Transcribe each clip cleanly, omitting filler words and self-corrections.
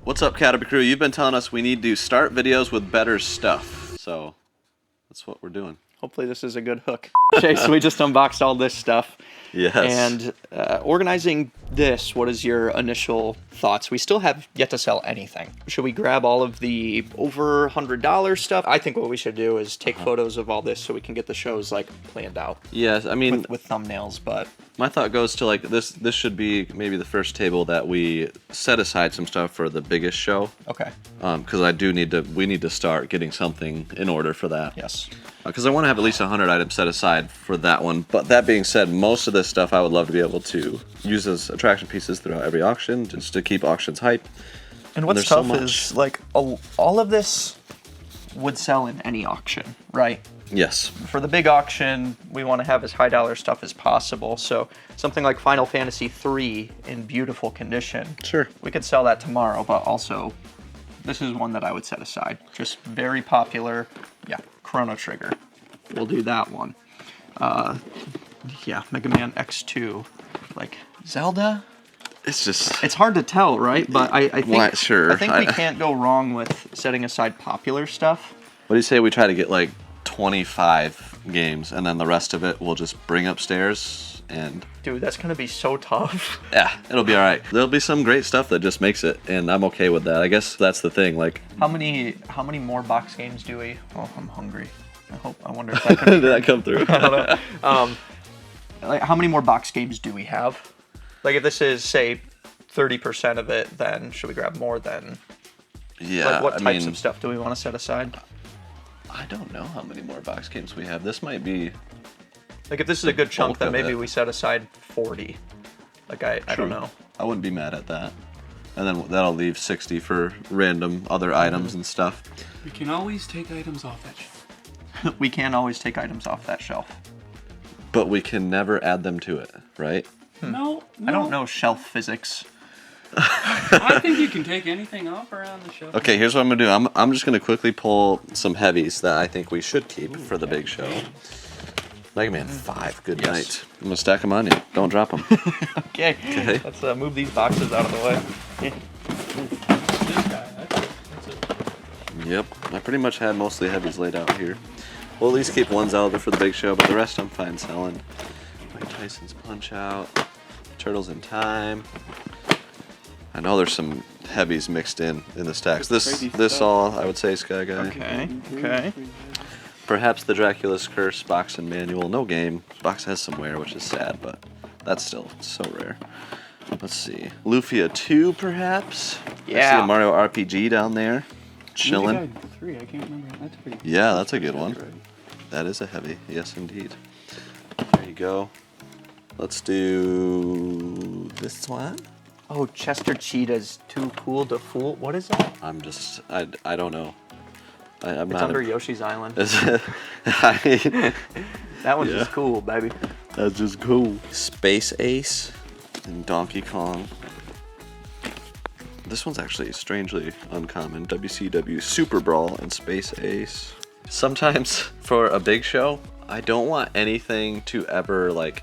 What's up, CATRP crew? You've been telling us we need to start videos with better stuff, so that's what we're doing. Hopefully this is a good hook. Chase, we just unboxed all this stuff. Yes. And organizing this, what is your initial thoughts? We still have yet to sell anything. Should we grab all of the over $100 stuff? I think what we should do is take photos of all this so we can get the shows like planned out. Yes, I mean with thumbnails, but my thought goes to like this should be maybe the first table that we set aside some stuff for the biggest show. okay. Because we need to start getting something in order for that. Yes. Because I want to have at least 100 items set aside for that one. But that being said, most of this stuff I would love to be able to use as attraction pieces throughout every auction, just to keep auctions hype. And what's tough is like all of this would sell in any auction, right? Yes. For the big auction, we want to have as high dollar stuff as possible. So something like Final Fantasy III in beautiful condition. Sure. We could sell that tomorrow, but also this is one that I would set aside. Just very popular. Yeah, Chrono Trigger. We'll do that one. Yeah, Mega Man X2. Like Zelda? It's hard to tell, right? But I think sure. we can't go wrong with setting aside popular stuff. What do you say we try to get like 25 games, and then the rest of it we'll just bring upstairs and... Dude, that's gonna be so tough. Yeah, it'll be all right. There'll be some great stuff that just makes it, and I'm okay with that. I guess that's the thing. Like, how many more box games do we? Oh, I'm hungry. I wonder if that could did that come through? I don't know. Like, how many more box games do we have? Like, if this is say 30% of it, then should we grab more? Then Yeah. Like, what types of stuff do we want to set aside? I don't know how many more box games we have. This might be... Like, if this is a good chunk, then maybe it. we set aside 40. Like, I don't know. I wouldn't be mad at that. And then that'll leave 60 for random other items and stuff. We can always take items off that shelf. We can always take items off that shelf. But we can never add them to it, right? No. I don't know shelf physics. I think you can take anything off around the shelf. Okay, here's what I'm gonna do. I'm just gonna quickly pull some heavies that I think we should keep for the big show. Mega Man 5, good night. I'm gonna stack them on you. Don't drop them. Okay. Let's move these boxes out of the way. This guy, that's it. Yep, I pretty much had mostly heavies laid out here. We'll at least keep one Zelda for the big show, but the rest I'm fine selling. Mike Tyson's Punch Out, Turtles in Time. I know there's some heavies mixed in the stacks. This all, I would say, Sky Guy. Okay. Perhaps the Dracula's Curse box and manual. No game. Box has some wear, which is sad, but that's still so rare. Let's see. Lufia 2, perhaps? Yeah. I see a Mario RPG down there. Chilling. Maybe I had 3, I can't remember. That's pretty. Yeah, that's a good one. Right. That is a heavy. Yes, indeed. There you go. Let's do this one. Oh, Chester Cheetah's Too Cool to Fool. What is that? I don't know. I'm It's not under Yoshi's Island. Is it? I mean, That one's just cool, baby. that's just cool. Space Ace and Donkey Kong. This one's actually strangely uncommon. WCW Super Brawl and Space Ace. Sometimes for a big show, I don't want anything to ever like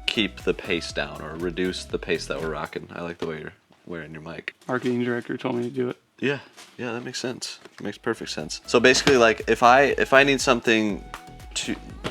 keep the pace down or reduce the pace that we're rocking. I like the way you're wearing your mic. Marketing director told me to do it. Yeah, that makes sense. It makes perfect sense. So basically, like, if I need something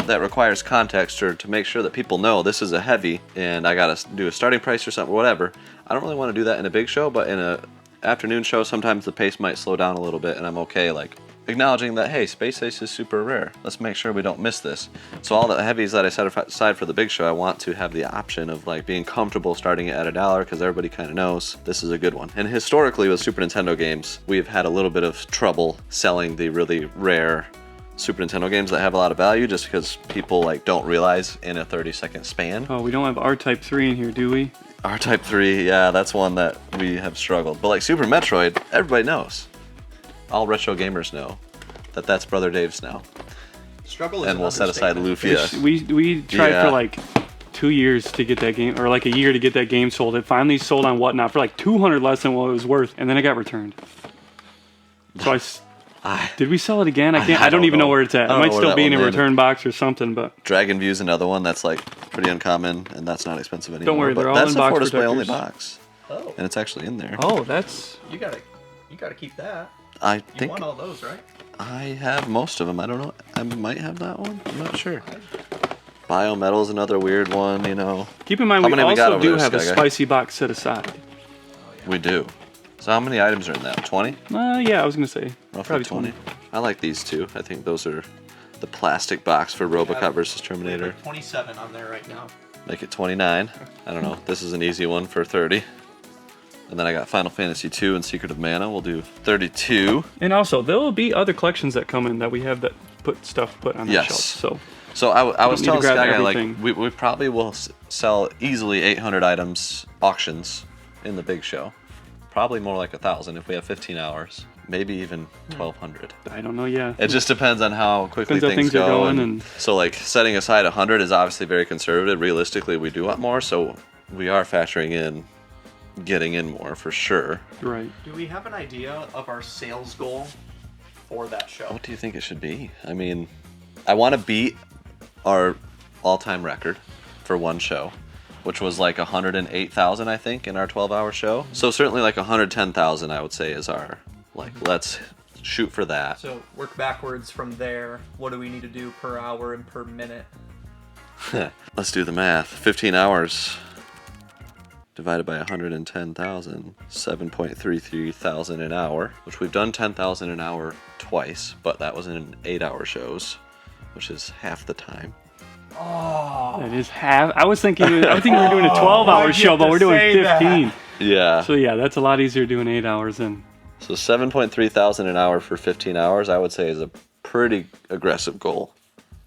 that requires context or to make sure that people know this is a heavy and I gotta do a starting price or something, whatever, I don't really want to do that in a big show, but in a afternoon show, sometimes the pace might slow down a little bit, and I'm okay, like, acknowledging that, hey, Space Ace is super rare. Let's make sure we don't miss this. So all the heavies that I set aside for the big show, I want to have the option of like being comfortable starting it at $1 because everybody kind of knows this is a good one. And historically with Super Nintendo games, we've had a little bit of trouble selling the really rare Super Nintendo games that have a lot of value just because people like don't realize in a 30-second span. Oh, we don't have R-Type 3 in here, do we? R-Type 3, yeah, that's one that we have struggled. But like Super Metroid, everybody knows. All retro gamers know that that's Brother Dave's now. Struggle is and we'll set aside Lufia. We tried for like 2 years to get that game, or like a year to get that game sold. It finally sold on Whatnot for like 200 less than what it was worth, and then it got returned. So did we sell it again? I don't even know where it's at. It might still be in a return box or something, but Dragon View's another one that's like pretty uncommon, and that's not expensive anymore. Don't worry, they're all that's in a box for display only protectors. box. Oh. And it's actually in there. Oh, that's... You got it. You gotta keep that. I You think want all those, right? I have most of them. I don't know. I might have that one. I'm not sure. Biometal is another weird one, you know. Keep in mind, How we many we got also over do there, have a Sky Guy? spicy box set aside. We do. So how many items are in that? 20? Yeah, I was gonna say Roughly probably 20. I like these two. I think those are the plastic box for RoboCop versus Terminator. Like 27 on there right now. Make it 29. I don't know. This is an easy one for 30. And then I got Final Fantasy 2 and Secret of Mana. We'll do 32. And also, there will be other collections that come in that we have that put on the Yes. shelf. So So I was need telling to grab Sky Guy, like, everything. we probably will sell easily 800 items auctions in the big show. Probably more like 1,000 if we have 15 hours. Maybe even 1,200. I don't know. Yeah. It just depends on how quickly Depends how things things are go. going and- so, like, setting aside 100 is obviously very conservative. Realistically, we do want more, so we are factoring in getting in more for sure. Right. Do we have an idea of our sales goal for that show? What do you think it should be? I mean, I want to beat our all-time record for one show, which was like 108,000, I think, in our 12-hour show. So certainly like 110,000, I would say, is our, like, let's shoot for that. So work backwards from there. What do we need to do per hour and per minute? Let's do the math. 15 hours divided by 110,000, 7.33 thousand an hour, which we've done 10,000 an hour twice, but that was in 8-hour shows, which is half the time. That is half. I was thinking we were doing a 12-hour show, but we're doing 15. Yeah. So yeah, that's a lot easier doing 8 hours in. So 7.3 thousand an hour for 15 hours, I would say, is a pretty aggressive goal.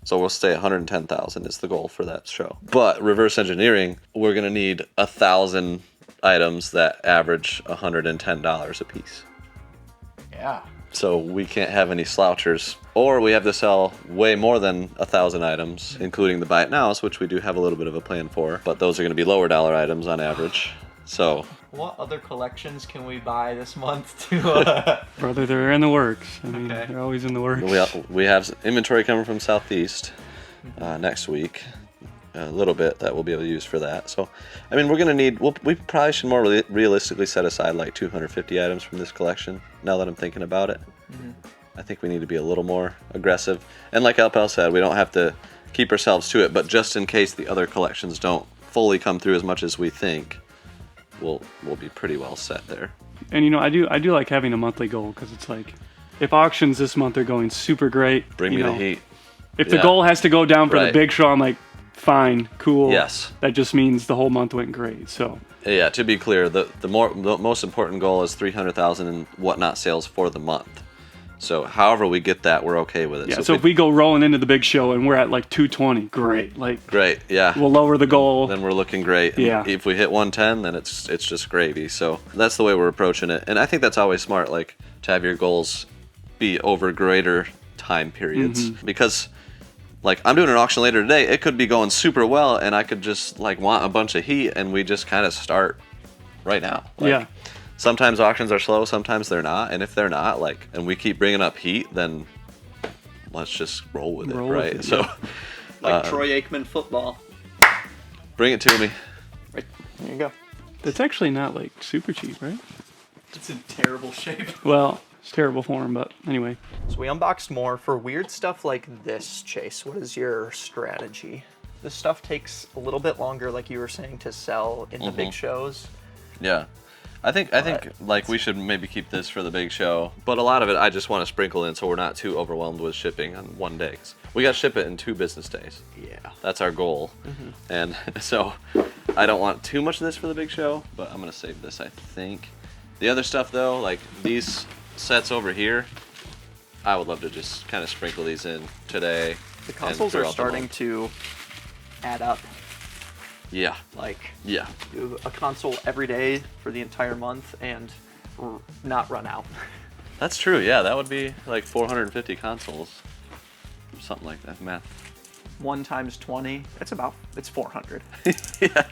So we'll stay 110,000 is the goal for that show. But reverse engineering, we're gonna need 1,000 items that average $110 a piece. Yeah. So we can't have any slouchers, or we have to sell way more than 1,000 items, including the buy it nows, which we do have a little bit of a plan for. But those are gonna be lower dollar items on average. So What other collections can we buy this month to? Brother, they're in the works. I mean, Okay. they're always in the works. we have inventory coming from Southeast next week. A little bit that we'll be able to use for that. So, I mean, we're gonna need. We probably should more realistically set aside like 250 items from this collection. Now that I'm thinking about it, I think we need to be a little more aggressive. And like Alpel said, we don't have to keep ourselves to it. But just in case the other collections don't fully come through as much as we think, we'll be pretty well set there. And you know, I do like having a monthly goal because it's like, if auctions this month are going super great, Bring me the heat. If the Yeah. goal has to go down for the Right. big show, I'm like, fine, cool. Yes. That just means the whole month went great. So Yeah, to be clear, the most important goal is 300,000 in whatnot sales for the month. So however we get that, we're okay with it. yeah. So if we go rolling into the big show and we're at like 220, great. Like great, yeah. we'll lower the goal. Then we're looking great. And Yeah. if we hit 110, then it's just gravy. So that's the way we're approaching it. And I think that's always smart, like to have your goals be over greater time periods. Because like I'm doing an auction later today, it could be going super well and I could just like want a bunch of heat and we just kind of start right now. Like, Yeah. Sometimes auctions are slow, sometimes they're not. And if they're not, like, and we keep bringing up heat, then let's just roll with it, Roll with right? it, So like Troy Aikman football. bring it to me. Right. There you go. That's actually not like super cheap, right? It's in terrible shape. Well, it's terrible form, but anyway. So we unboxed more. For weird stuff like this, Chase, what is your strategy? This stuff takes a little bit longer, like you were saying, to sell in the big shows. Yeah. I think like we should maybe keep this for the big show, but a lot of it I just want to sprinkle in so we're not too overwhelmed with shipping on one day. 'Cause we got to ship it in 2 business days. Yeah. That's our goal. And so I don't want too much of this for the big show, but I'm going to save this, I think. The other stuff though, like these sets over here, I would love to just kind of sprinkle these in today. The and consoles are throughout the starting month. to add up. Yeah. Like, Yeah. do a console every day for the entire month and not run out. That's true. Yeah, that would be like 450 consoles. Something like that. Math. 1 times 20, it's 400. Yeah.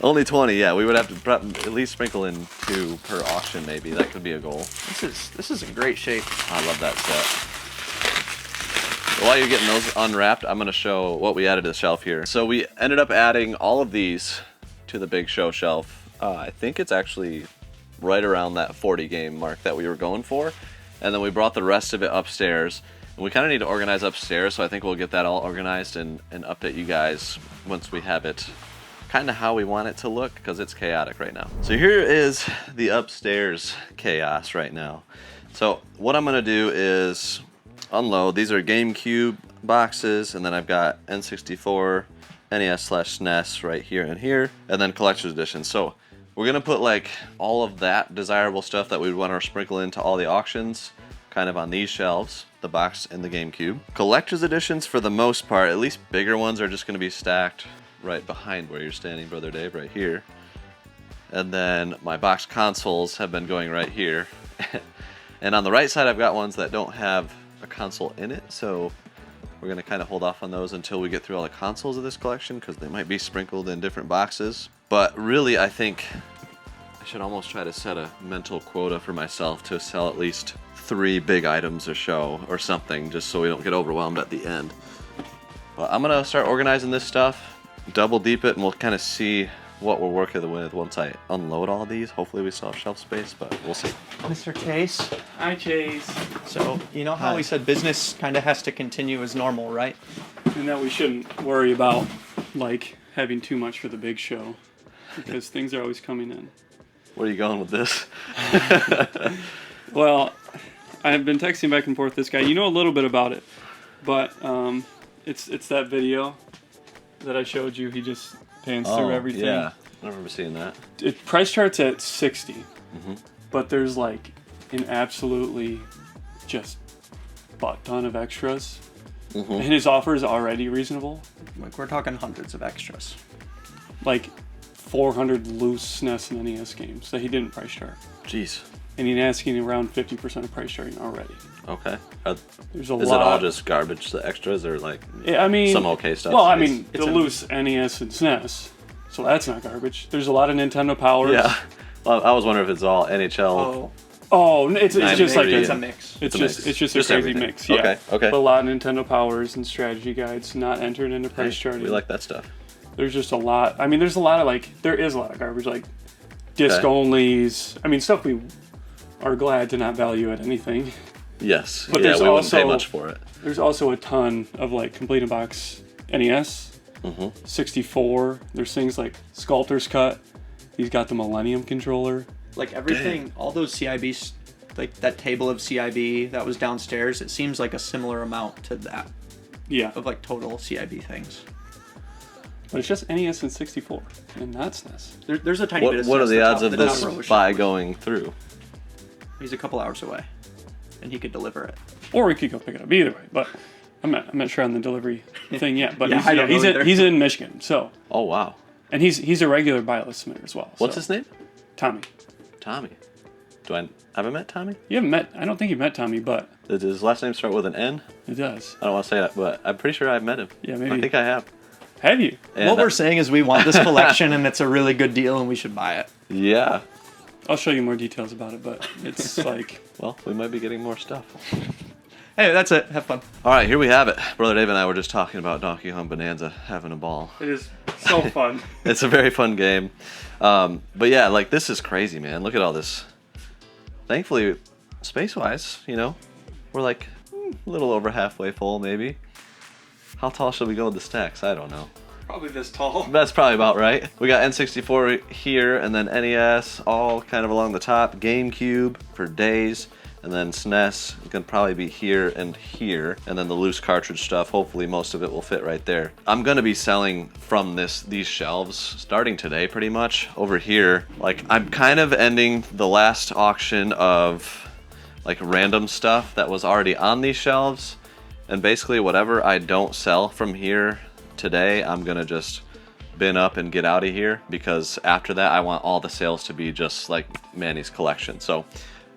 Only 20. Yeah, we would have to at least sprinkle in 2 per auction. Maybe that could be a goal. This is in great shape. I love that set. While you're getting those unwrapped, I'm going to show what we added to the shelf here. So we ended up adding all of these to the big show shelf. I think it's actually right around that 40 game mark that we were going for. And then we brought the rest of it upstairs. And we kind of need to organize upstairs, so I think we'll get that all organized and update you guys once we have it kind of how we want it to look, because it's chaotic right now. So here is the upstairs chaos right now. So what I'm gonna do is unload. These are GameCube boxes, and then I've got N64, NES/SNES right here and here, and then collector's edition. So we're gonna put like all of that desirable stuff that we'd want to sprinkle into all the auctions kind of on these shelves, the box and the GameCube. Collector's editions, for the most part, at least bigger ones, are just gonna be stacked right behind where you're standing, Brother Dave, right here. And then my box consoles have been going right here. And on the right side, I've got ones that don't have a console in it, so we're gonna kind of hold off on those until we get through all the consoles of this collection, because they might be sprinkled in different boxes. But really, I think I should almost try to set a mental quota for myself to sell at least 3 big items a show or something, just so we don't get overwhelmed at the end. But I'm gonna start organizing this stuff, double deep it, and we'll kind of see what we're working with once I unload all these. Hopefully we still have shelf space, but we'll see. Mr. Chase. Hi, Chase. So, you know how we said business kind of has to continue as normal, right? And that we shouldn't worry about, like, having too much for the big show, because things are always coming in. Where are you going with this? Well, I've been texting back and forth with this guy. You know a little bit about it, but it's that video that I showed you. He just pans through everything. Yeah, I remember seeing that. Price chart's at 60, but there's like an absolutely just butt ton of extras, and his offer is already reasonable. Like, we're talking hundreds of extras. Like 400 loose SNES and NES games that he didn't price chart. Jeez. And he's asking around 50% of price charting already. Okay. There's a Is lot. it all just garbage, the extras, or like I mean, some okay stuff? Well, I mean, It's the a- loose NES and SNES, so that's not garbage. There's a lot of Nintendo Powers. Yeah. Well, I was wondering if it's all NHL. Oh, it's just like it's a a mix. It's a just mix. a Just crazy everything. mix. Yeah. Okay. But a lot of Nintendo Powers and strategy guides not entered into price charting. We like that stuff. There's just a lot. I mean, there is a lot of garbage, like disc onlys. I mean, stuff we are glad to not value at anything. Yes. But yeah, there's we wouldn't pay also- much for it. There's also a ton of like complete in box NES, 64. There's things like Sculptor's Cut. He's got the Millennium controller. Like everything, all those CIBs, like that table of CIB that was downstairs, it seems like a similar amount to that Yeah, of like total CIB things. but it's just NES and 64 and not SNES. There's a tiny bit of What are SNES the at odds top- of the top this row of buy shelves. going through? He's a couple hours away, and he could deliver it. Or we could go pick it up either way. But I'm not sure on the delivery thing yet. But Yeah, I don't know either. he's in Michigan, so Oh wow. and he's a regular buy list submitter as well. What's so. his name? Tommy. Tommy. Have I met Tommy? You haven't met. I don't think you've met Tommy, but Does his last name start with an N? it does. I don't want to say that, but I'm pretty sure I've met him. Yeah, maybe. I think I have. Have you? And what we're saying is we want this collection, and it's a really good deal, and we should buy it. yeah. I'll show you more details about it, but it's like Well, we might be getting more stuff. Hey, that's it. Have fun. All right, here we have it. Brother Dave and I were just talking about Donkey Kong Bonanza, having a ball. it is so fun. It's a very fun game. But yeah, like this is crazy, man. Look at all this. Thankfully, space-wise, you know, we're like a little over halfway full, maybe. How tall should we go with the stacks? I don't know. Probably this tall. That's probably about right. We got N64 here, and then NES all kind of along the top. GameCube for days, and then SNES can probably be here, and then the loose cartridge stuff. Hopefully, most of it will fit right there. I'm gonna be selling from these shelves starting today, pretty much. Over here, like I'm kind of ending the last auction of like random stuff that was already on these shelves, and basically whatever I don't sell from here today, I'm gonna just bin up and get out of here, because after that I want all the sales to be just like Manny's collection. So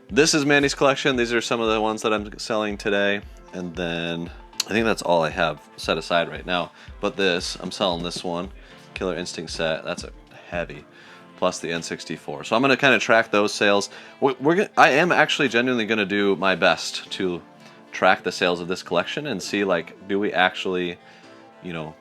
this is Manny's collection. These are some of the ones that I'm selling today, and then I think that's all I have set aside right now. But I'm selling this one, Killer Instinct set. That's a heavy, plus the N64. So I'm gonna kind of track those sales. I am actually genuinely gonna do my best to track the sales of this collection and see, like, do we actually, you know,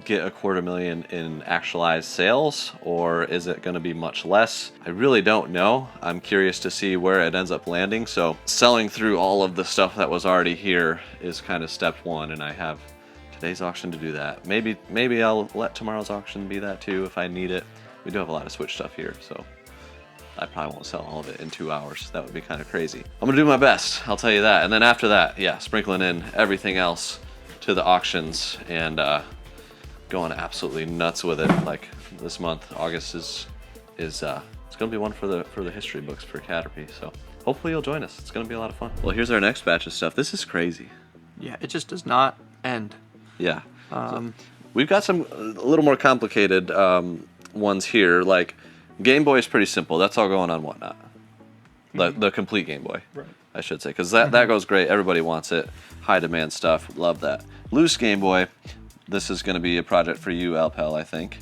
get $250,000 in actualized sales, or is it going to be much less? I really don't know. I'm curious to see where it ends up landing. So selling through all of the stuff that was already here is kind of step one, and I have today's auction to do that. Maybe I'll let tomorrow's auction be that too if I need it. We do have a lot of Switch stuff here, so I probably won't sell all of it in 2 hours. That would be kind of crazy. I'm gonna do my best, I'll tell you that. And then after that, yeah, sprinkling in everything else to the auctions and going absolutely nuts with it. Like this month, August is it's gonna be one for the history books for CATRP. So hopefully you'll join us. It's gonna be a lot of fun. Well, here's our next batch of stuff. This is crazy. Yeah, it just does not end. Yeah. So we've got some a little more complicated ones here. Like Game Boy is pretty simple. That's all going on Whatnot. The complete Game Boy, Right. I should say, because that goes great. Everybody wants it. High demand stuff. Love that. Loose Game Boy. This is going to be a project for you, Alpel, I think.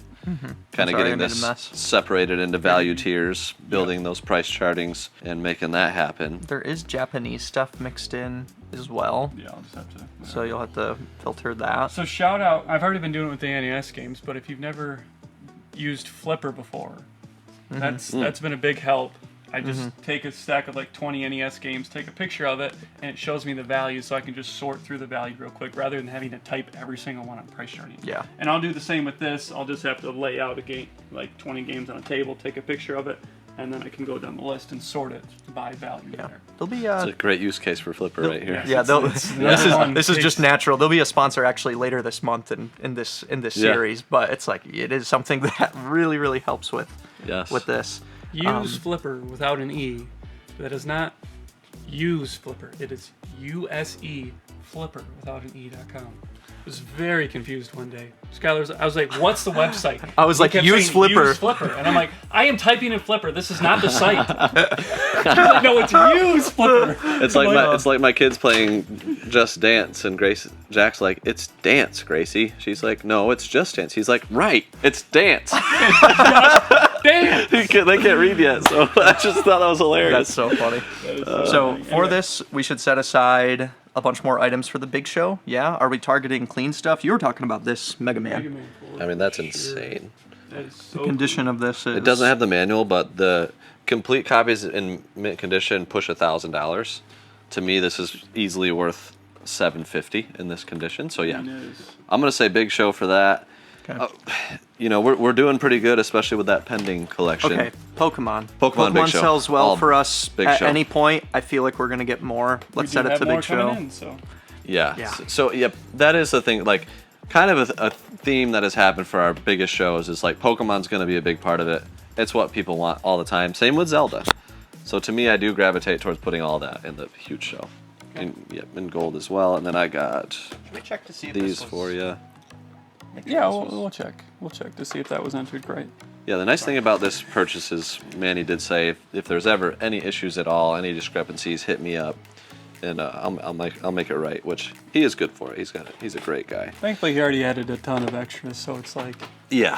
Kind of getting this separated into value tiers, building those price chartings, and making that happen. There is Japanese stuff mixed in as well. Yeah, I'll just have to. So you'll have to filter that. So shout out, I've already been doing it with the NES games, but if you've never used Flipper before, that's been a big help. I just take a stack of like 20 NES games, take a picture of it, and it shows me the values so I can just sort through the value real quick rather than having to type every single one on price charting. Yeah. And I'll do the same with this. I'll just have to lay out a game, like 20 games on a table, take a picture of it, and then I can go down the list and sort it by value there. There'll be It's a great use case for Flipper right here. Yeah, It's this is just natural. There'll be a sponsor actually later this month in this series, but it's like it is something that really helps with this. Use Flipper without an E. That is not use Flipper. It is USE Flipper without an E.com. I was very confused one day. Skylar, I was like, what's the website? I was like, use Flipper. Use Flipper. And I'm like, I am typing in Flipper. This is not the site. She's like, no, it's use Flipper. It's like my kids playing Just Dance, and Jack's like, it's dance, Gracie. She's like, no, it's Just Dance. He's like, right, it's dance. Dance. They can't read yet, so I just thought that was hilarious. That's so funny. So for this, we should set aside a bunch more items for the big show. Yeah, are we targeting clean stuff? You were talking about this Mega Man. I mean, that's insane. That is so The condition of this is... It doesn't have the manual, but the complete copies in mint condition push $1,000. To me, this is easily worth $750 in this condition. So yeah, I'm gonna say big show for that. Okay. You know, we're doing pretty good, especially with that pending collection. Okay, Pokemon big show. sells well for us big at show. any point. I feel like we're gonna get more. Let's set it to big show. Yeah. So yeah, that is the thing. Like, kind of a theme that has happened for our biggest shows is like Pokemon's going to be a big part of it. It's what people want all the time. Same with Zelda. So to me, I do gravitate towards putting all that in the huge show. Okay. In gold as well. And then I got Can we check to see if these for you. Yeah, we'll check. We'll check to see if that was entered right. Yeah, the nice thing about this purchase is Manny did say if there's ever any issues at all, any discrepancies, hit me up. And I'll make it right, which he is good for it. He's a great guy. Thankfully, he already added a ton of extras, so it's like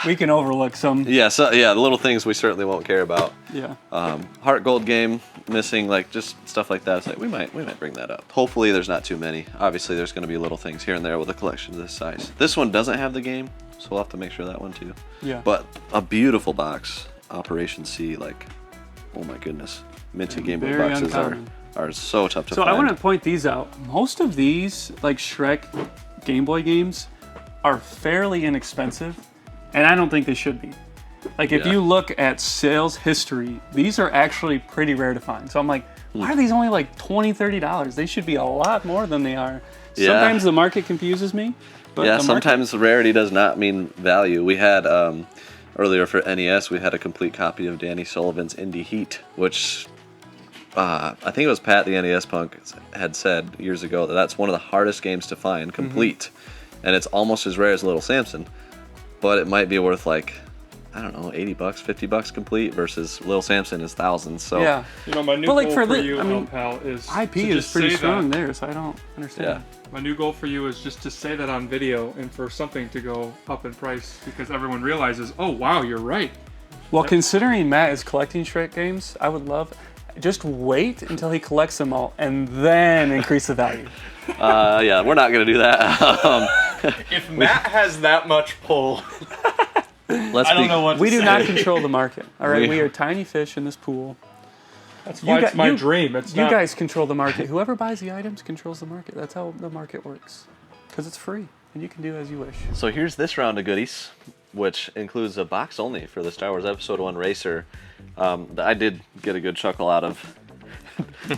we can overlook some. Yeah, the little things we certainly won't care about. Yeah. Heart Gold game missing, like just stuff like that. It's like we might bring that up. Hopefully, there's not too many. Obviously, there's going to be little things here and there with a collection this size. This one doesn't have the game, so we'll have to make sure that one too. Yeah. But a beautiful box, Operation C. Like, oh my goodness, minty Game Boy boxes are so tough to find. So I want to point these out. Most of these, like Shrek Game Boy games, are fairly inexpensive, and I don't think they should be. Like, if you look at sales history, these are actually pretty rare to find. So I'm like, why are these only like $20, $30? They should be a lot more than they are. Yeah. Sometimes the market confuses me. But sometimes rarity does not mean value. We had, earlier for NES, we had a complete copy of Danny Sullivan's Indie Heat, which... I think it was Pat the NES Punk had said years ago that that's one of the hardest games to find complete, and it's almost as rare as Little Samson, but it might be worth like, I don't know, $80, $50 complete versus Little Samson is thousands. So yeah, you know, my new goal for you, pal, is IP is pretty strong there, so I don't understand. Yeah. My new goal for you is just to say that on video and for something to go up in price because everyone realizes, oh wow, you're right. Well, considering Matt is collecting Shrek games, I would love. Just wait until he collects them all and then increase the value. Yeah, we're not going to do that. If Matt has that much pull, Let's I don't know what to We do say. not control the market. All right, We- we are tiny fish in this pool. That's why it's my dream. It's You not. guys control the market. Whoever buys the items controls the market. That's how the market works. Because it's free, and you can do as you wish. So here's this round of goodies, which includes a box only for the Star Wars Episode 1 Racer. That I did get a good chuckle out of.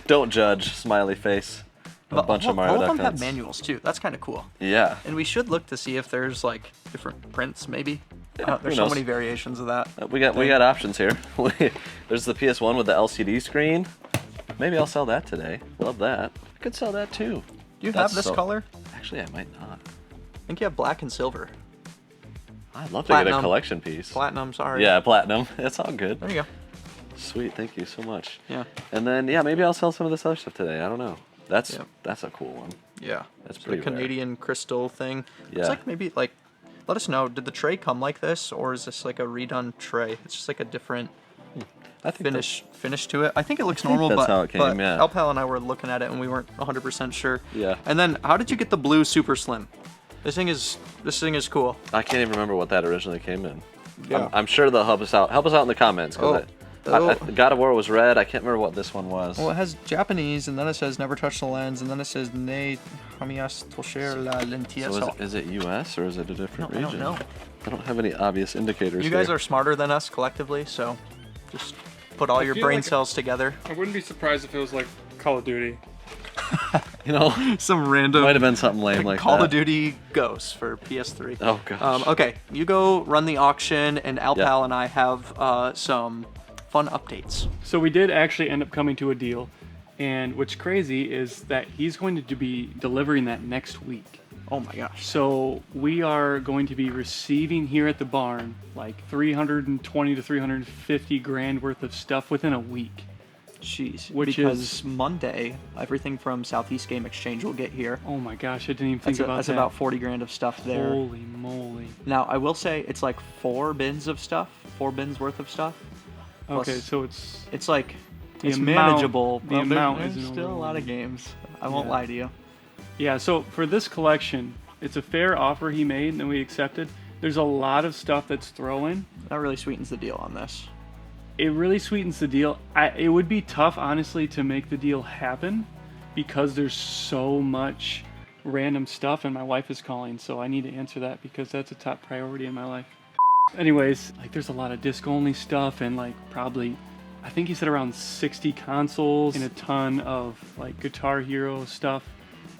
Don't judge, smiley face. A bunch of Mario all of Duck them have nuts. manuals too. That's kind of cool. Yeah. And we should look to see if there's like different prints, maybe. There's who so knows? many variations of that. We got options here. There's the PS1 with the LCD screen. Maybe I'll sell that today. Love that. I could sell that too. Do you That's have this so- color? Actually, I might not. I think you have black and silver. I'd love to get a Platinum. collection piece. Platinum, sorry. Yeah, platinum. It's all good. There you go. Sweet, thank you so much. Yeah. And then maybe I'll sell some of this other stuff today. I don't know. That's Yeah. that's a cool one. Yeah. That's The pretty rare. Canadian crystal thing. Yeah. It's like maybe like, let us know, did the tray come like this or is this like a redone tray? It's just like a different I think finish to it. I think it looks normal, that's but, how it came, but yeah. Alpal and I were looking at it and we weren't 100% sure. Yeah. And then how did you get the blue super slim? This thing is cool. I can't even remember what that originally came in. Yeah. I'm sure they'll help us out. Help us out in the comments. 'Cause Oh. God of War was red. I can't remember what this one was. Well, it has Japanese, and then it says never touch the lens, and then it says ne hamias toucher la lentilla. So is it US or is it a different No, I region? don't know. I don't have any obvious indicators. You guys here. are smarter than us collectively, so just put all your feel brain like- cells together. I wouldn't be surprised if it was like Call of Duty. Some random Might have been something lame like Call that. of Duty Ghosts for PS3. Oh gosh. Okay, you go run the auction, and Alpal Yeah. and I have some fun updates. So we did actually end up coming to a deal, and what's crazy is that he's going to be delivering that next week. Oh my gosh. So we are going to be receiving here at the barn like 320 to 350 grand worth of stuff within a week. Jeez. Which because is- Monday, everything from Southeast Game Exchange will get here. Oh my gosh, I didn't even think about That's that. about 40 grand of stuff there. Holy moly. Now, I will say it's like 4 bins worth of stuff. Plus, Okay, so it's it's like the it's amount- manageable. the but amount there's isn't still a lot of overwhelming. games. I won't Yeah. lie to you. yeah. So for this collection, it's a fair offer he made, and we accepted. There's a lot of stuff that's thrown. That really sweetens the deal on this. It really sweetens the deal. It would be tough, honestly, to make the deal happen because there's so much random stuff, and my wife is calling, so I need to answer that because that's a top priority in my life. Anyways, like there's a lot of disc-only stuff, and like probably, I think he said around 60 consoles and a ton of like Guitar Hero stuff.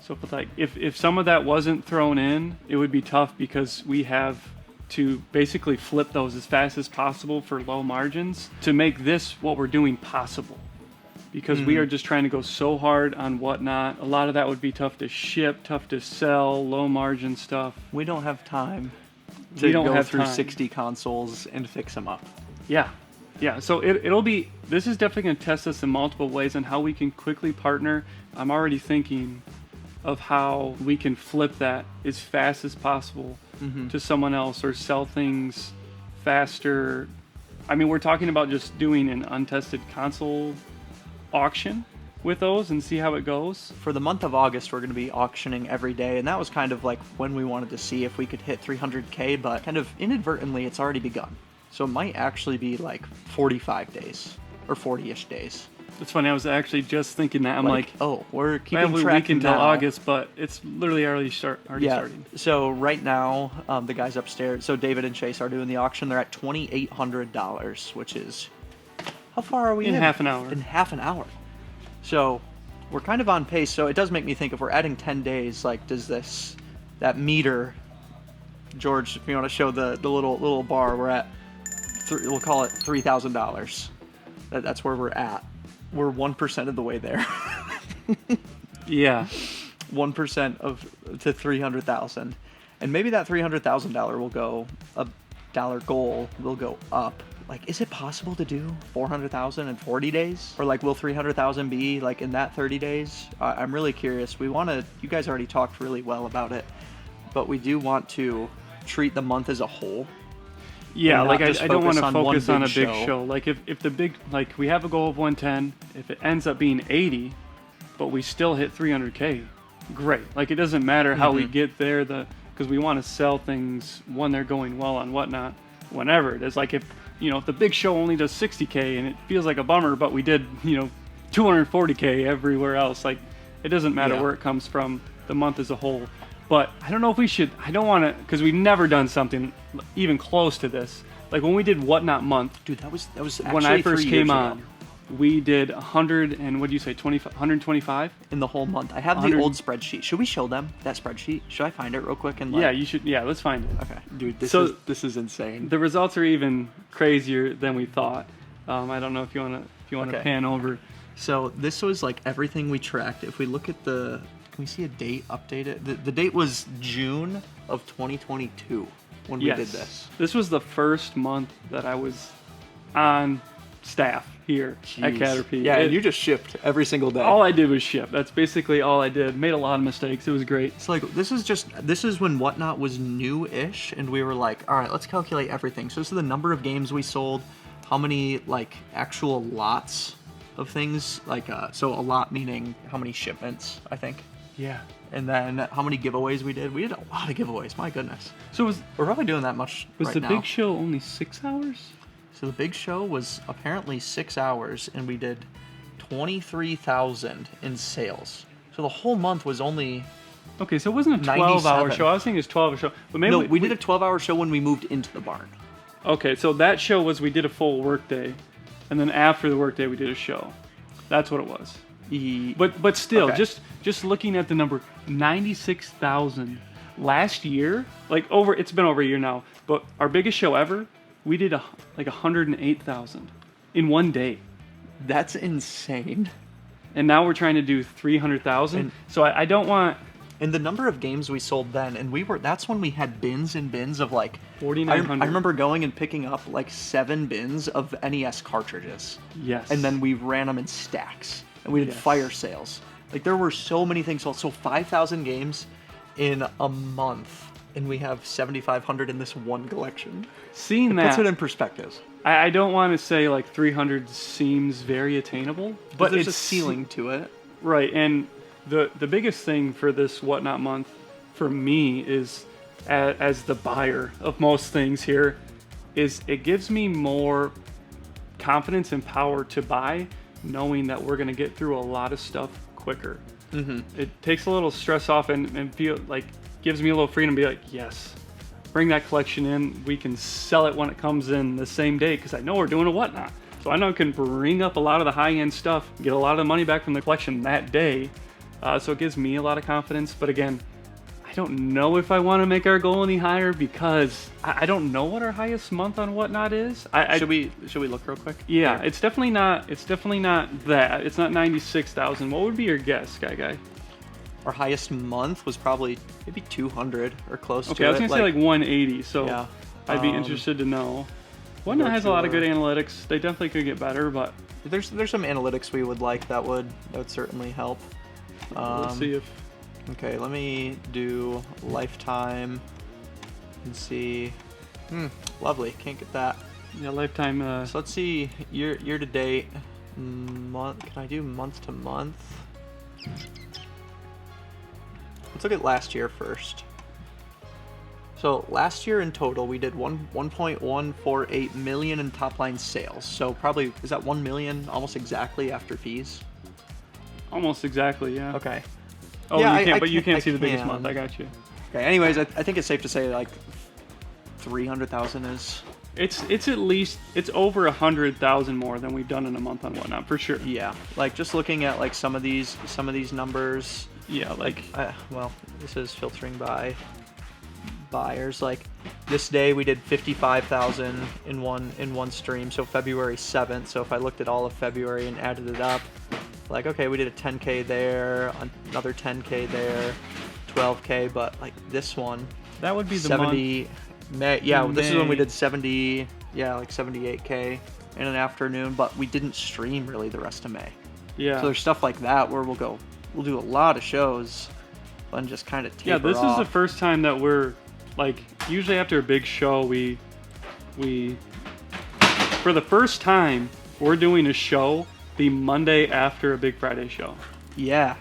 So if some of that wasn't thrown in, it would be tough because we have to basically flip those as fast as possible for low margins to make this what we're doing possible. Because we are just trying to go so hard on whatnot. A lot of that would be tough to ship, tough to sell, low margin stuff. We don't have time to We don't go have through time. 60 consoles and fix them up. Yeah. So it'll be, this is definitely going to test us in multiple ways on how we can quickly partner. I'm already thinking of how we can flip that as fast as possible to someone else or sell things faster. I mean, we're talking about just doing an untested console auction with those and see how it goes. For the month of August, we're going to be auctioning every day, and that was kind of like when we wanted to see if we could hit 300K, but kind of inadvertently, it's already begun. So it might actually be like 45 days or 40-ish days. It's funny, I was actually just thinking that. I'm like, oh, we're I keeping have a track week until now. August, but it's literally already starting. So right now, the guys upstairs, so David and Chase are doing the auction. They're at $2,800, which is, how far are we in? In half an hour. In half an hour. So we're kind of on pace. So it does make me think if we're adding 10 days, like does that meter, George, if you want to show the little bar, we're at, we'll call it $3,000. That's where we're at. We're 1% of the way there. Yeah. 1% to 300,000, and maybe that $300,000 will go, a dollar goal will go up. Like, is it possible to do 400,000 in 40 days, or like will 300,000 be like in that 30 days? I'm really curious. We want to. You guys already talked really well about it, but we do want to treat the month as a whole. Yeah, and like not I just don't want to focus on one focus on a big big show. show. Like if the big, like we have a goal of 110, if it ends up being 80, but we still hit 300K, great. Like it doesn't matter how we get there, because because we want to sell things when they're going well on Whatnot, whenever it is. Like if the big show only does 60K and it feels like a bummer, but we did 240K everywhere else. Like it doesn't matter where it comes from, the month as a whole. But I don't know if we should. I don't want to, because we've never done something even close to this. Like when we did Whatnot month, Dude, that was actually when I first 3 came years on, ago. we did 100 and what do you say, 125? In the whole month. I have the 100 old spreadsheet. Should we show them that spreadsheet? Should I find it real quick and Yeah, you should. Yeah, let's find it. Okay, dude, this is insane. The results are even crazier than we thought. I don't know if you want to Okay. pan over. So this was like everything we tracked. If we look at can we see a date updated? The date was June of 2022 when we did this. This was the first month that I was on staff here at Jeez. CATRP. Yeah, and you just shipped every single day. All I did was ship. That's basically all I did. Made a lot of mistakes. It was great. It's like this is when Whatnot was new-ish, and we were like, all right, let's calculate everything. So this is the number of games we sold, how many like actual lots of things, like so a lot meaning how many shipments, I think. Yeah. And then how many giveaways we did. We did a lot of giveaways, my goodness. So We're probably doing that much was right the now. big show only 6 hours? So the big show was apparently 6 hours, and we did 23,000 in sales. So the whole month was only... Okay, so it wasn't a 12-hour 97. show. I was thinking it was 12-hour show. But maybe No, we did a 12-hour show when we moved into the barn. Okay, so that show was we did a full workday, and then after the workday we did a show. That's what it was. But still, Okay. just looking at the number, 96,000 last year. It's been over a year now. But our biggest show ever, we did like 108,000 in one day. That's insane. And now we're trying to do 300,000. So I don't want. And the number of games we sold then, and that's when we had bins and bins of like 4,900. I remember going and picking up like 7 bins of NES cartridges. Yes. And then we ran them in stacks. And we did Yes. fire sales. Like there were so many things sold. So 5,000 games in a month, and we have 7,500 in this one collection. Seeing Puts that, it in perspective. I don't want to say like 300 seems very attainable, But there's it's a ceiling to it. Right, and the biggest thing for this Whatnot month for me is, as the buyer of most things here, is it gives me more confidence and power to buy, knowing that we're going to get through a lot of stuff quicker. Mm-hmm. It takes a little stress off and feel like gives me a little freedom to be like, yes, bring that collection in. We can sell it when it comes in the same day because I know we're doing a Whatnot. So I know I can bring up a lot of the high-end stuff, get a lot of the money back from the collection that day. So it gives me a lot of confidence. But again, I don't know if I want to make our goal any higher because I don't know what our highest month on Whatnot is. Should we look real quick? Yeah, Here. it's definitely not that. It's not 96,000. What would be your guess, guy? Our highest month was probably maybe 200 or close to it. Okay, I was gonna say like 180. So Yeah. I'd be interested to know. Whatnot has a lot of good analytics. They definitely could get better, but There's some analytics we would like that would certainly help. let's see if. Okay, let me do lifetime and see. Lovely, can't get that. Yeah, lifetime. So let's see year to date, month. Can I do month to month? Let's look at last year first. So last year in total, we did 1.148 million in top line sales. So probably is that 1 million almost exactly after fees? Almost exactly, yeah. Okay. Oh, Yeah, you can't, I but you can- can't see I the biggest can. month. I got you. Okay. Anyways, I think it's safe to say like 300,000 is. It's at least it's over 100,000 more than we've done in a month on Whatnot for sure. Yeah. Like just looking at like some of these numbers. Yeah, like Well, this is filtering by buyers. Like this day we did 55,000 in one stream. So February 7th. So if I looked at all of February and added it up, like okay, we did a 10K there, another 10K there, 12K. But like this one, that would be the 70. Yeah, this is when we May. did 70. Yeah, like 78K in an afternoon. But we didn't stream really the rest of May. yeah. So there's stuff like that where we'll do a lot of shows and just kind of taper Yeah, this off. is the first time that we're like usually after a big show we for the first time we're doing a show the Monday after a Big Friday show. Yeah.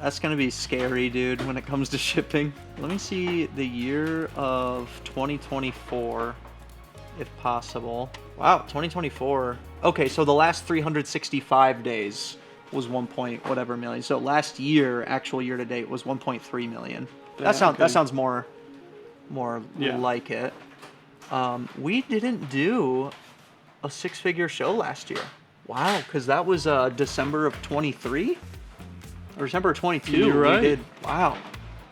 That's gonna be scary, dude, when it comes to shipping. Let me see the year of 2024, if possible. Wow, 2024. Okay, so the last 365 days was 1 point whatever million. So last year, actual year to date, was 1.3 million. That sounds more like it. We didn't do a 6-figure show last year. Wow, because that was December of 23? Or December of 22. You're right. We did, wow.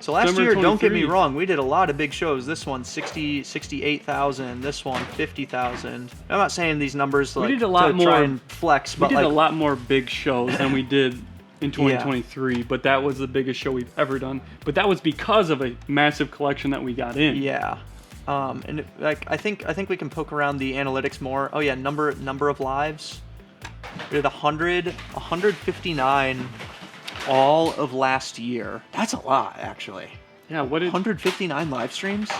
So last December year, don't get me 23. wrong, we did a lot of big shows. This one, 68,000. This one, 50,000. I'm not saying these numbers like did a lot to more, try and flex, We but did like, a lot more big shows than we did in 2023, but that was the biggest show we've ever done. But that was because of a massive collection that we got in. yeah. And like I think we can poke around the analytics more. Oh yeah, number of lives. We did 159 all of last year. That's a lot, actually. Yeah, what did 159 live streams?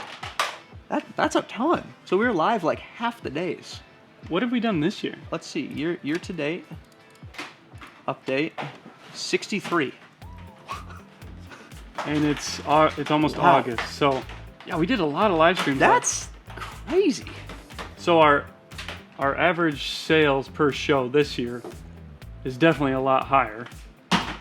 That's a ton. So we were live like half the days. what have we done this year? Let's see, year to date. Update. 63. And it's almost Wow. August. So, yeah, we did a lot of live streams. That's crazy. So our average sales per show this year is definitely a lot higher.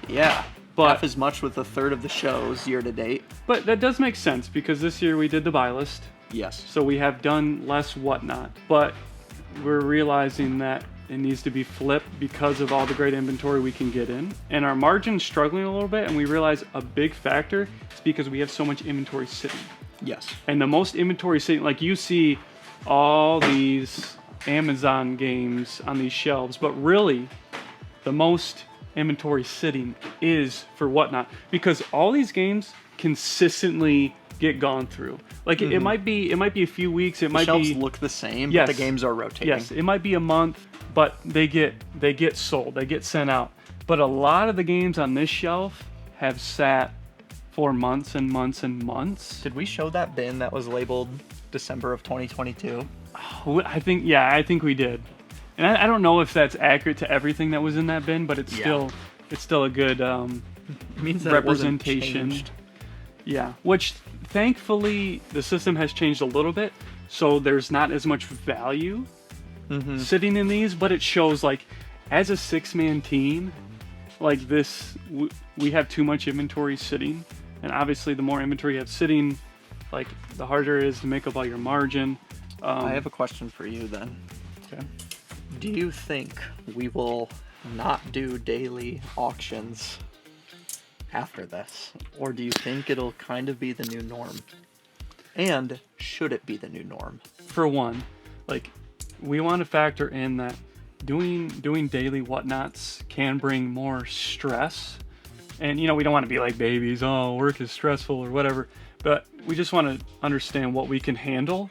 Yeah. But- half as much with a third of the shows year to date. But that does make sense because this year we did the buy list. Yes. So we have done less whatnot. But we're realizing that it needs to be flipped because of all the great inventory we can get in. And our margin's struggling a little bit, and we realize a big factor is because we have so much inventory sitting. Yes. And the most inventory sitting, like you see all these Amazon games on these shelves, but really the most inventory sitting is for whatnot, because all these games consistently get gone through. Like it might be a few weeks, it The might shelves be look the same, Yes. but the games are rotating. yes, it might be a month, but they get sold, they get sent out. But a lot of the games on this shelf have sat for months and months and months. Did we show that bin that was labeled December of 2022? I think we did. And I don't know if that's accurate to everything that was in that bin, but it's Yeah. still a good It means that it wasn't representation. changed. Yeah, which thankfully the system has changed a little bit, so there's not as much value sitting in these, but it shows like as a 6-man team, like this, we have too much inventory sitting, and obviously the more inventory you have sitting, like the harder it is to make up all your margin. I have a question for you then. Okay. Do you think we will not do daily auctions after this? Or do you think it'll kind of be the new norm? And should it be the new norm? For one, like we want to factor in that doing daily whatnots can bring more stress, and we don't want to be like babies, oh, work is stressful or whatever, but we just want to understand what we can handle.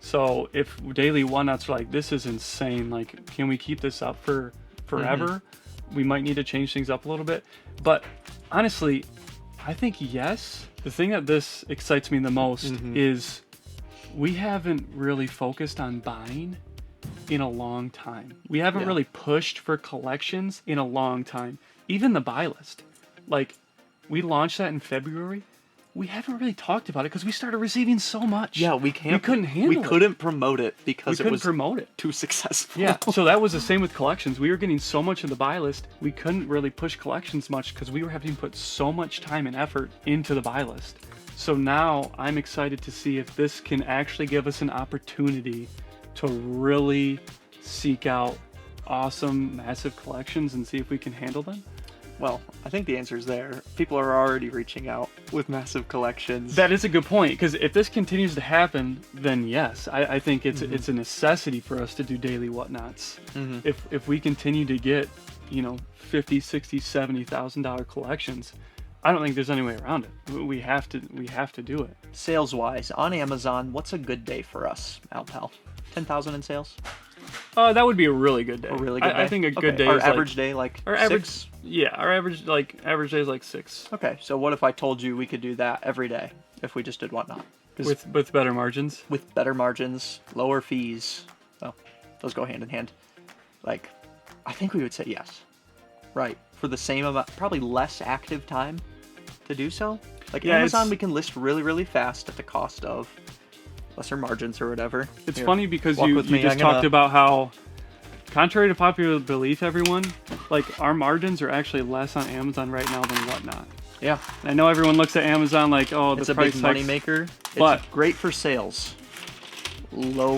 So if daily whatnots are like, this is insane, like can we keep this up for forever? We might need to change things up a little bit. But honestly, I think yes. The thing that this excites me the most is we haven't really focused on buying in a long time. We haven't really pushed for collections in a long time. Even the buy list. Like, we launched that in February. We haven't really talked about it because we started receiving so much. Yeah, we couldn't handle We it. couldn't promote it because We it couldn't was promote it. too successful. Yeah, so that was the same with collections. We were getting so much of the buy list, we couldn't really push collections much because we were having to put so much time and effort into the buy list. So now I'm excited to see if this can actually give us an opportunity to really seek out awesome, massive collections and see if we can handle them. Well, I think the answer is there. People are already reaching out with massive collections. That is a good point, because if this continues to happen, then yes, I think it's a necessity for us to do daily whatnots. If we continue to get, $50,000, $60,000, $70,000 collections, I don't think there's any way around it. We have to do it. Sales-wise, on Amazon, what's a good day for us, Alpal? 10,000 in sales? That would be a really good day. A really good day? I think a good day Our is average day, like our average. 6? Yeah, our average day is like 6. Okay, so what if I told you we could do that every day if we just did whatnot? With better margins. With better margins, lower fees. Oh, those go hand in hand. Like, I think we would say yes. Right. For the same amount, probably less active time, to do so. Like Yeah, Amazon, it's- we can list really, really fast at the cost of lesser margins or whatever. It's Here, funny because walk you with me. just I'm gonna- talked about how, contrary to popular belief, everyone, like our margins are actually less on Amazon right now than Whatnot. Yeah, And I know everyone looks at Amazon like, oh, it's the a price big hikes. moneymaker. but- It's great for sales, lower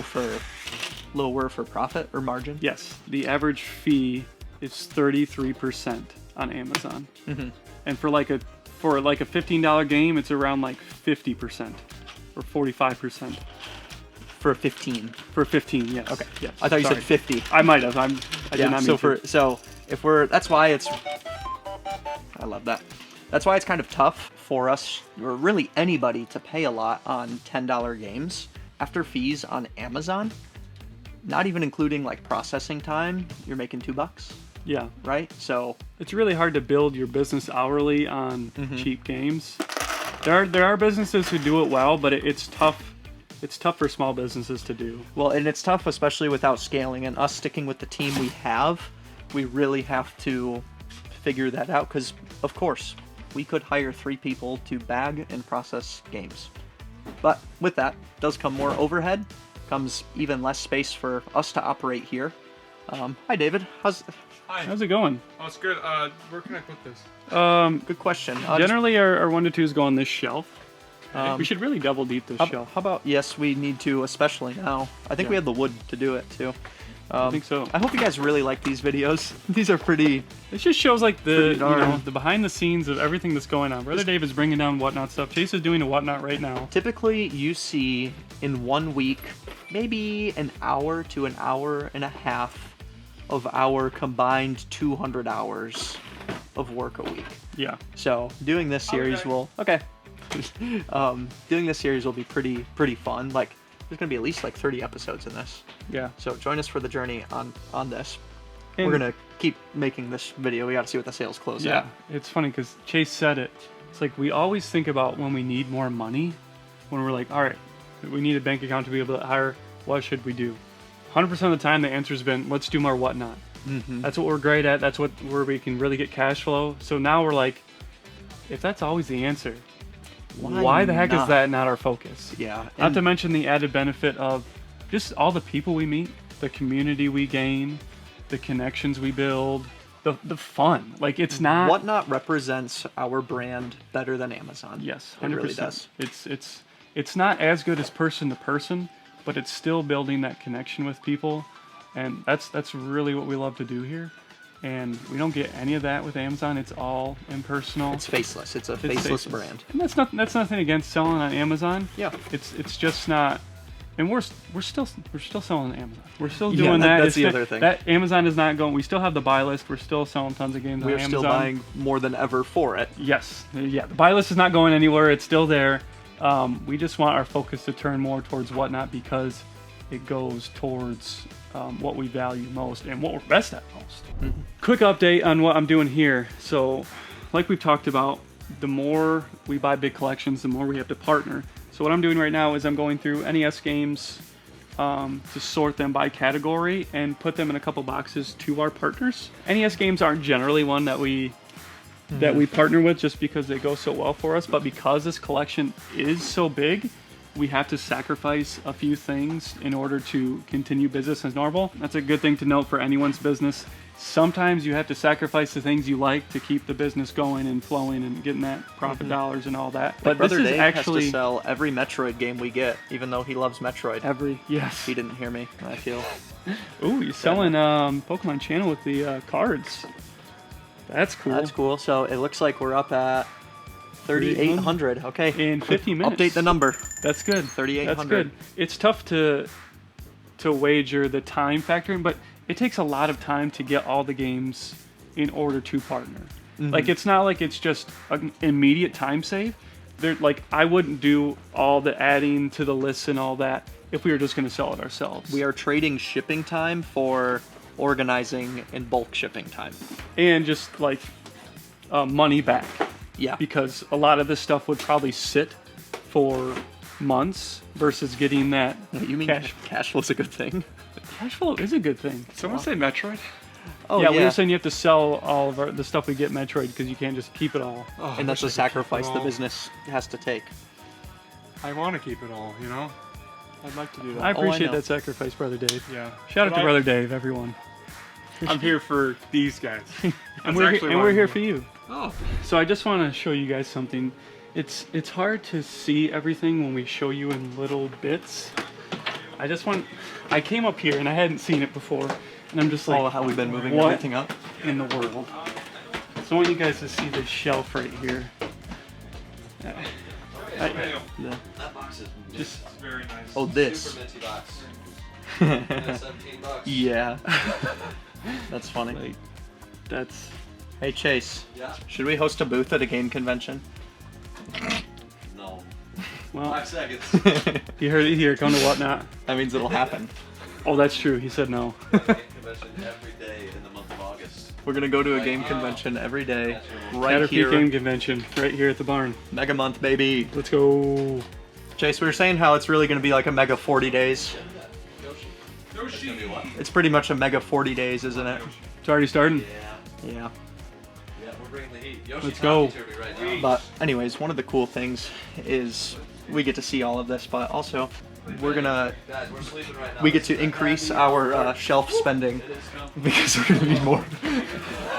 for profit or margin. Yes, the average fee is 33% on Amazon, and for like a $15 game, it's around like 50% or 45% For 15. for 15. Yes. Okay. Yes. I thought you Sorry. said 50. I might have. I did not so mean to. so if we're that's why it's I love that. That's why it's kind of tough for us or really anybody to pay a lot on $10 games after fees on Amazon. Not even including like processing time, you're making $2, Yeah. right? So It's really hard to build your business hourly on cheap games. There are businesses who do it well, but it's tough. It's tough for small businesses to do. well, and it's tough especially without scaling and us sticking with the team we have. We really have to figure that out because of course we could hire 3 people to bag and process games. But with that does come more overhead, comes even less space for us to operate here. Hi David, How's it going? Oh, it's good. Where can I put this? good question. Generally, our 1 to 2s go on this shelf. We should really double deep this shelf. How about yes, we need to, especially now. I think we have the wood to do it too. I think so. I hope you guys really like these videos. These are pretty. It just shows like Pretty darn. the behind the scenes of everything that's going on. Brother Dave is bringing down Whatnot stuff. Chase is doing a Whatnot right now. Typically, you see in 1 week, maybe an hour to an hour and a half of our combined 200 hours of work a week. Yeah. So doing this series will doing this series will be pretty fun. Like there's gonna be at least like 30 episodes in this. Yeah. So join us for the journey on this. And- We're gonna keep making this video. We got to see what the sales close Yeah. at. It's funny because Chase said it. It's like we always think about when we need more money, when we're like, all right, we need a bank account to be able to hire. What should we do? 100% of the time, the answer's been, let's do more Whatnot. That's what we're great at. That's where we can really get cash flow. So now we're like, if that's always the answer, why the heck is not? that not our focus? Yeah. Not to mention the added benefit of just all the people we meet, the community we gain, the connections we build, the fun. Like it's not Whatnot represents our brand better than Amazon. Yes, it 100%. really does. It's not as good as person to person, but it's still building that connection with people, and that's really what we love to do here. And we don't get any of that with Amazon. It's all impersonal. It's faceless. It's a It's faceless faceless. brand. And that's nothing against selling on Amazon. Yeah. It's just not. And we're still selling on Amazon. We're still Yeah, doing that. that's It's the not- other thing. That Amazon is not going. We still have the buy list. We're still selling tons of games on We're Amazon. still buying more than ever for it. Yes. Yeah. The buy list is not going anywhere. It's still there. We just want our focus to turn more towards Whatnot because it goes towards what we value most and what we're best at most. Quick update on what I'm doing here. So, like we've talked about, the more we buy big collections, the more we have to partner. So what I'm doing right now is I'm going through NES games to sort them by category and put them in a couple boxes to our partners. NES games aren't generally one that we partner with just because they go so well for us, but because this collection is so big, we have to sacrifice a few things in order to continue business as normal. That's a good thing to note for anyone's business. Sometimes you have to sacrifice the things you like to keep the business going and flowing and getting that profit dollars and all that. But Brother this is Dave actually has to sell every Metroid game we get, even though he loves Metroid. yes. He didn't hear me, I feel. Ooh, you're selling Pokemon Channel with the cards. That's cool. That's cool. So it looks like we're up at 3,800. Okay. In 50 minutes. Update the number. That's good. 3,800. That's good. It's tough to wager the time factor in, but it takes a lot of time to get all the games in order to partner. Like it's not like it's just an immediate time save. Like I wouldn't do all the adding to the lists and all that if we were just going to sell it ourselves. We are trading shipping time for organizing and bulk shipping time. And just like money back. Yeah. Because a lot of this stuff would probably sit for months versus getting that You mean cash. cash flow's a good thing? Cash flow is a good thing. Someone say Metroid? Oh, yeah, we were saying you have to sell all of the stuff we get Metroid because you can't just keep it all. Oh, I And that's wish a I could keep it sacrifice the all. business has to take. I want to keep it all, you know? I'd like to do that. I appreciate know. that sacrifice, Brother Dave. Yeah. Shout out But to Brother Dave, everyone. I'm here for these guys. And we're here for you. Oh. So I just want to show you guys something. It's hard to see everything when we show you in little bits. I came up here and I hadn't seen it before, and I'm just like, Oh, how we've been moving what everything up. in the world? So I want you guys to see this shelf right here. Yeah. That box is Just It's very nice. Oh, this. super minty box. Yeah, $17. Yeah. That's funny. like that's Hey, Chase. Yeah. Should we host a booth at a game convention? No. well. 5 seconds. You heard it here. Come to Whatnot. That means it'll happen. Oh, that's true. He said no. Game convention every day in the month of August. We're gonna go to a game convention every day, right CATRP here. Game Convention, right here at the barn. Mega month, baby. Let's go. Chase, we were saying how it's really gonna be like a mega 40 days. It's gonna be what? It's pretty much a mega 40 days, isn't it? It's already starting. Yeah. Yeah. Yeah, we're bringing the heat. Yoshi Let's go. talking to me right now. But anyways, one of the cool things is we get to see all of this, but also we're gonna Guys, we're sleeping right now. we get to increase our shelf spending because we're gonna need more.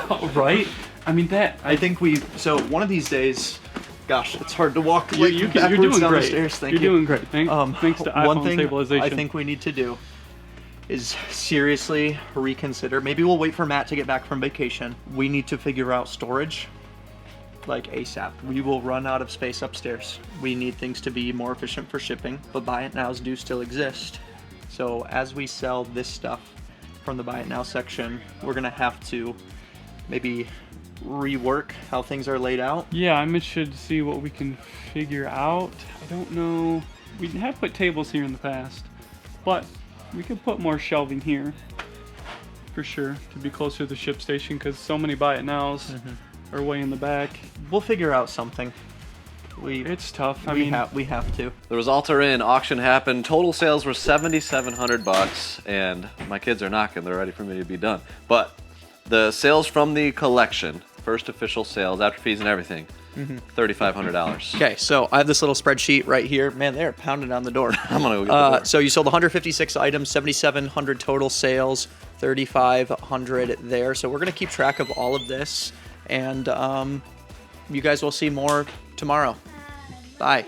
Oh, right? I mean that. I think so one of these days, gosh, it's hard to walk You're doing backwards down great. the stairs. Thank You're you. doing great. Thanks to iPhone one thing stabilization. I think we need to do is seriously reconsider. Maybe we'll wait for Matt to get back from vacation. We need to figure out storage, like ASAP. We will run out of space upstairs. We need things to be more efficient for shipping, but buy it nows do still exist. So as we sell this stuff from the buy it now section, we're gonna have to maybe rework how things are laid out. Yeah, I'm interested to see what we can figure out. I don't know. We have put tables here in the past, but we could put more shelving here for sure to be closer to the ship station because so many buy it nows are way in the back. We'll figure out something. It's tough. I we mean, have to. The results are in. Auction happened. Total sales were $7,700, and my kids are knocking. They're ready for me to be done. But the sales from the collection, first official sales after fees and everything, $3,500. Okay, so I have this little spreadsheet right here. Man, they're pounding on the door. I'm gonna go get the board. So you sold 156 items, 7,700 total sales, 3,500 there. So we're gonna keep track of all of this, and you guys will see more tomorrow. Bye.